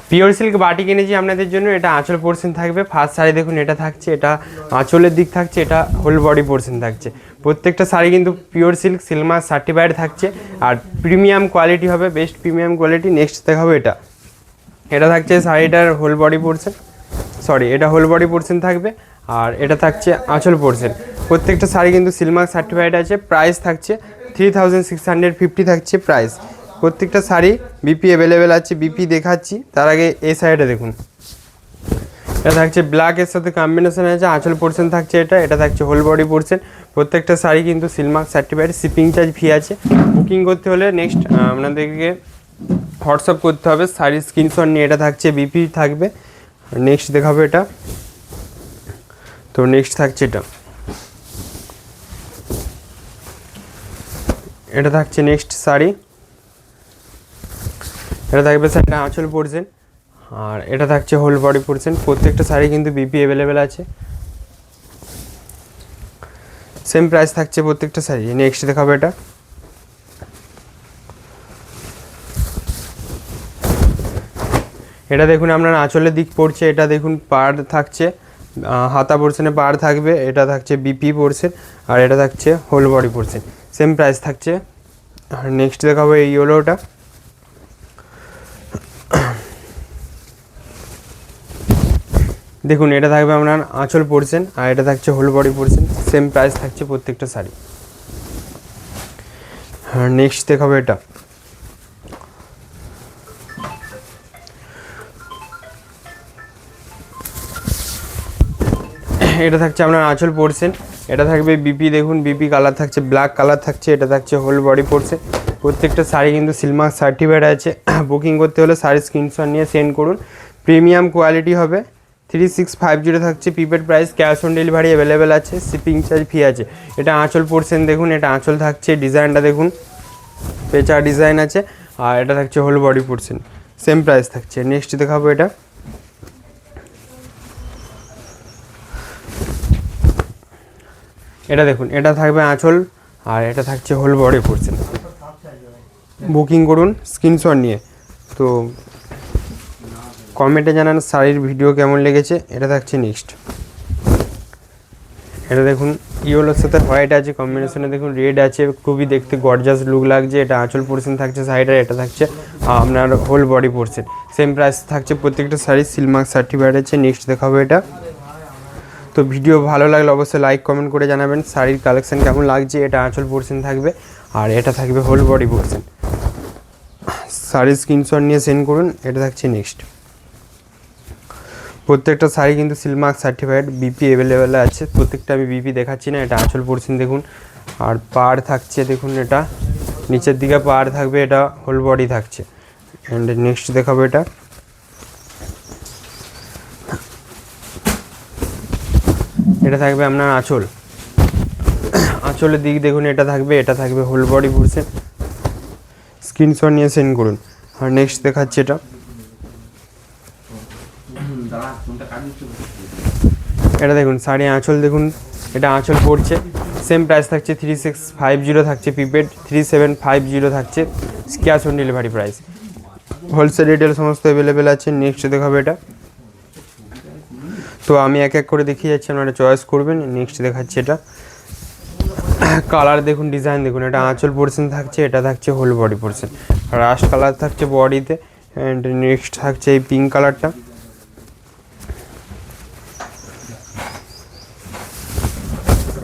Pure silk বাটি কিনেছি আপনাদের জন্য। এটা আঁচল পোর্শন থাকবে। ফার্স্ট শাড়ি দেখুন এটা থাকছে, এটা আঁচলের দিক থাকছে, এটা হোল বডি পোর্শন থাকছে। প্রত্যেকটা শাড়ি কিন্তু পিওর সিল্ক সিলমার্ক সার্টিফাইড থাকছে আর প্রিমিয়াম কোয়ালিটি হবে, বেস্ট প্রিমিয়াম কোয়ালিটি। নেক্সট দেখাবো এটা, এটা থাকছে শাড়িটার হোল বডি পোর্শন, সরি এটা হোল বডি পোর্শন থাকবে আর এটা থাকছে আঁচল পোর্শন। প্রত্যেকটা শাড়ি কিন্তু সিলমার্ক সার্টিফাইড আছে। প্রাইস থাকছে 3650 থাকছে প্রাইস। প্রত্যেকটা শাড়ি বিপি অ্যাভেলেবেল আছে, বিপি দেখাচ্ছি। তার আগে এই সাইডে দেখুন, এটা থাকছে ব্ল্যাকের সাথে কম্বিনেশন আছে, আঁচল পোর্শন থাকছে এটা, এটা থাকছে হোল বডি পোর্শন। প্রত্যেকটা শাড়ি কিন্তু সিলমার্ক সার্টিফাইড। শিপিং চার্জ ফি আছে। বুকিং করতে হলে নেক্সট আপনাদেরকে হোয়াটসঅ্যাপ করতে হবে, শাড়ির স্ক্রিনশট নিয়ে। এটা থাকছে বিপি থাকবে। নেক্সট দেখাবো এটা, তো নেক্সট থাকছে এটা, এটা থাকছে নেক্সট শাড়ি, এটা থাকবে শাড়িটা আঁচল পোর্শন আর এটা থাকছে হোল বডি পোর্শন। প্রত্যেকটা শাড়ি কিন্তু বিপি অ্যাভেলেবেল আছে, সেম প্রাইস থাকছে প্রত্যেকটা শাড়ি। নেক্সট দেখাবো এটা, এটা দেখুন আপনার আঁচলের দিক পড়ছে। এটা দেখুন পাড় থাকছে, হাতা পোর্শনে পাড় থাকবে। এটা থাকছে বিপি পোর্শন আর এটা থাকছে whole body portion, same price থাকছে। আর নেক্সট দেখাবো এই ইয়েলোটা, দেখুন এটা থাকবে আপনার আঁচল পোর্শন আর এটা থাকছে whole body portion, same price থাকছে প্রত্যেকটা শাড়ি। আর নেক্সট দেখাবো এটা, এটা থাকছে আপনার আঁচল পোর্শন, এটা থাকবে বিপি, দেখুন বিপি কালার থাকছে, ব্ল্যাক কালার থাকছে। এটা থাকছে হোল বডি পোর্শন। প্রত্যেকটা শাড়ি কিন্তু সিলমার্ক সার্টিফাইড আছে। বুকিং করতে হলে শাড়ির স্ক্রিনশট নিয়ে সেন্ড করুন। প্রিমিয়াম কোয়ালিটি হবে। 3650 থাকছে prepaid price. Cash on delivery available আছে, শিপিং চার্জ ফি আছে। এটা আঁচল পোর্শন দেখুন, এটা আঁচল থাকছে, ডিজাইনটা দেখুন পেঁচা ডিজাইন আছে আর এটা থাকছে whole body portion, same price থাকছে। নেক্সট দেখাবো এটা, এটা দেখুন এটা থাকবে আঁচল আর এটা থাকছে হোল বডি পোর্শন। বুকিং করুন স্ক্রিনশট নিয়ে। তো কমেন্টে জানান শাড়ির ভিডিও কেমন লেগেছে। এটা থাকছে নেক্সট, এটা দেখুন ইয়েলোর সাথে হোয়াইট আছে কম্বিনেশনে, দেখুন রেড আছে, খুবই দেখতে গর্জাস লুক লাগছে। এটা আঁচল পোর্শন থাকছে শাড়িটার, এটা থাকছে আপনার whole body portion, same price থাকছে প্রত্যেকটা শাড়ি সিলমার্ক সার্টিফাইড আছে। নেক্সট দেখাবো এটা। তো ভিডিও ভালো লাগলে অবশ্যই লাইক কমেন্ট করে জানাবেন শাড়ির কালেকশন কেমন লাগছে। এটা আঁচল পোর্শন থাকবে আর এটা থাকবে হোল বডি পোর্শন। শাড়ির স্ক্রিনশট নিয়ে সেন্ড করুন। এটা থাকছে নেক্সট, প্রত্যেকটা শাড়ি কিন্তু সিলমার্ক সার্টিফাইড, বিপি অ্যাভেলেবেল আছে। প্রত্যেকটা আমি বিপি দেখাচ্ছি না। এটা আঁচল পোর্শন দেখুন আর পাড় থাকছে, দেখুন এটা নিচের দিকে পাড় থাকবে, এটা হোল বডি থাকছে। অ্যান্ড নেক্সট দেখাবো এটা, এটা থাকবে আপনার আঁচল, আঁচলের দিক দেখুন এটা থাকবে, এটা থাকবে হোল বডি পোর্শন। স্ক্রিনশট নিয়ে সেন্ড করুন। আর নেক্সট দেখাচ্ছি এটা, এটা দেখুন শাড়ি আঁচল দেখুন, এটা আঁচল পড়ছে, সেম প্রাইস থাকছে 3650 থাকছে প্রিপেড, 3750 থাকছে cash on delivery price. Wholesale retail সমস্ত অ্যাভেলেবেল আছে। নেক্সট দেখাবো এটা, তো আমি এক এক করে দেখিয়ে যাচ্ছি, আপনারা চয়েস করবেন। নেক্সট দেখাচ্ছি এটা, কালার দেখুন ডিজাইন দেখুন, এটা আঁচল পোর্শন থাকছে, এটা থাকছে whole body portion, rust colour থাকছে বডিতে। অ্যান্ড নেক্সট থাকছে এই পিঙ্ক কালারটা,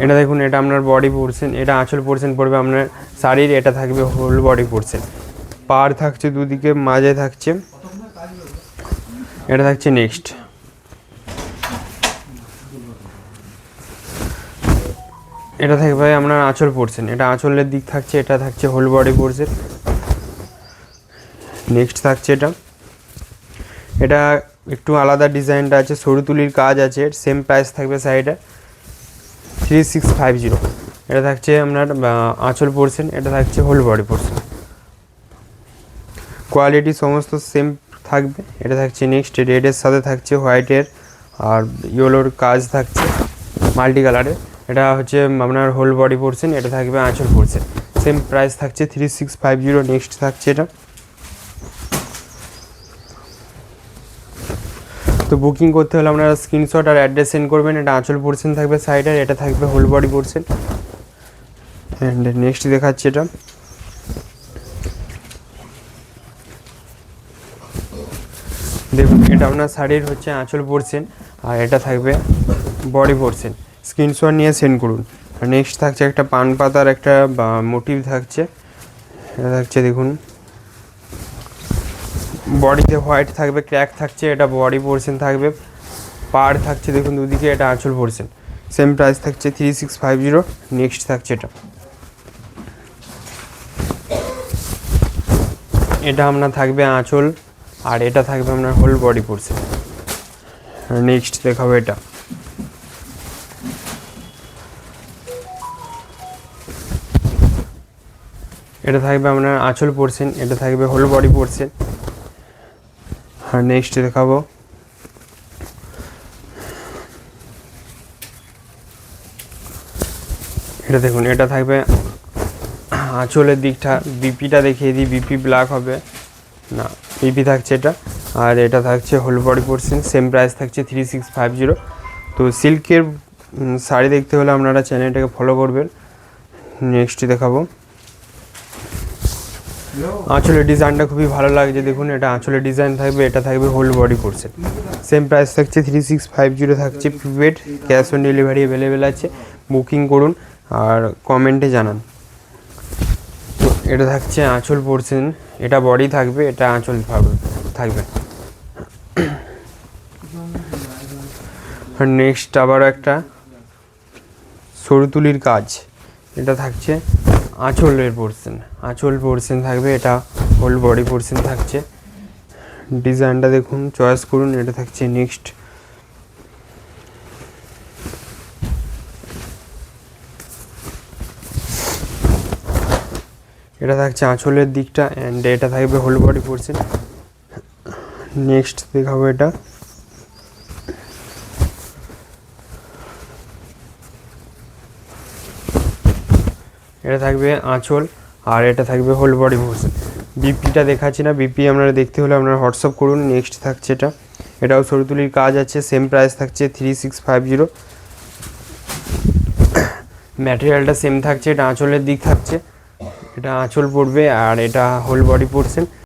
এটা দেখুন এটা আপনার বডি পোর্শন, এটা আঁচল পোর্শন পড়বে আপনার শাড়ির, এটা থাকবে হোল বডি পোর্শন। পাড় থাকছে দুদিকে, মাঝে থাকছে, এটা থাকছে নেক্সট, এটা থাকবে আপনার আঁচল পোর্শন, এটা আঁচলের দিক থাকছে, এটা থাকছে হোল বডি পোর্শন। নেক্সট থাকছে এটা, এটা একটু আলাদা ডিজাইনটা আছে, সরু তুলির কাজ আছে, সেম প্রাইস থাকবে শাড়িটা 3650। এটা থাকছে আপনার আঁচল পোর্শন, এটা থাকছে হোল বডি পোর্শন, কোয়ালিটি সমস্ত সেম থাকবে। এটা থাকছে নেক্সট, রেডের সাথে থাকছে হোয়াইটের আর ইয়েলোর কাজ থাকছে মাল্টি কালারের, এটা হচ্ছে আপনার হোল বডি পোর্শন, এটা থাকবে আঁচল পোর্শন, সেম প্রাইস থাকছে 3650। নেক্সট থাকছে এটা, তো বুকিং করতে হলে আপনারা স্ক্রিনশট আর অ্যাড্রেস সেন্ড করবেন। এটা আঁচল পোর্শন থাকবে সাইডের, এটা থাকবে whole body portion. And next দেখাচ্ছি এটা, দেখুন এটা আপনার শাড়ির হচ্ছে আঁচল পোর্শন আর এটা থাকবে বডি পোর্শন। স্ক্রিনশট নিয়ে সেন্ড করুন। আর নেক্সট থাকছে একটা পান পাতার একটা মোটিভ থাকছে, এটা থাকছে দেখুন বডিতে হোয়াইট থাকবে, ক্র্যাক থাকছে, এটা বডি পোর্শন থাকবে। পাড় থাকছে দেখুন দুদিকে, এটা আঁচল পোর্শন। সেম প্রাইস থাকছে 3650। নেক্সট থাকছে এটা আপনার থাকবে আঁচল আর এটা থাকবে আপনার হোল বডি পোর্শন। নেক্সট দেখাবো এটা থাকবে আপনার আঁচল পোর্শন, এটা থাকবে হোল বডি পোর্শন। আর নেক্সট দেখাবো এটা, দেখুন এটা থাকবে আঁচলের দিকটা, বিপিটা দেখিয়ে দিই, বিপি ব্ল্যাক হবে না, বিপি থাকছে এটা। আর এটা থাকছে whole body portion, same price থাকছে 3650। তো সিল্কের শাড়ি দেখতে হলে আপনারা চ্যানেলটাকে ফলো করবেন। নেক্সট দেখাবো আঁচলের ডিজাইনটা খুবই ভালো লাগছে, দেখুন এটা আঁচলের ডিজাইন থাকবে, এটা থাকবে whole body portion. Same price থাকছে 3650 থাকছে। Prepaid, cash on delivery available আছে, বুকিং করুন আর কমেন্টে জানান। তো এটা থাকছে আঁচল পোর্শন, এটা বডি থাকবে, এটা আঁচল থাকবে। আর নেক্সট আবার একটা সরু তুলির কাজ, এটা থাকছে আঁচলের পোর্শন, আঁচল পোর্শন থাকবে, এটা হোল বডি পোর্শন থাকছে। ডিজাইনটা দেখুন, চয়েস করুন। এটা থাকছে নেক্সট, এটা থাকছে আঁচলের দিকটা অ্যান্ড এটা থাকবে হোল বডি পোর্শন। নেক্সট দেখাবো এটা থাকবে আঁচল আর এটা থাকবে হোল বডি পোর্শন। বিপিটা দেখাচ্ছি না, বিপি আপনারা দেখতে হলে আপনারা হোয়াটসঅ্যাপ করুন। নেক্সট থাকছে এটাও সরুতুলির কাজ আছে, সেম প্রাইস থাকছে 3650। ম্যাটেরিয়ালটা সেম থাকছে, এটা আঁচলের দিক থাকছে, এটা আঁচল পড়বে আর এটা হোল বডি পোর্শন।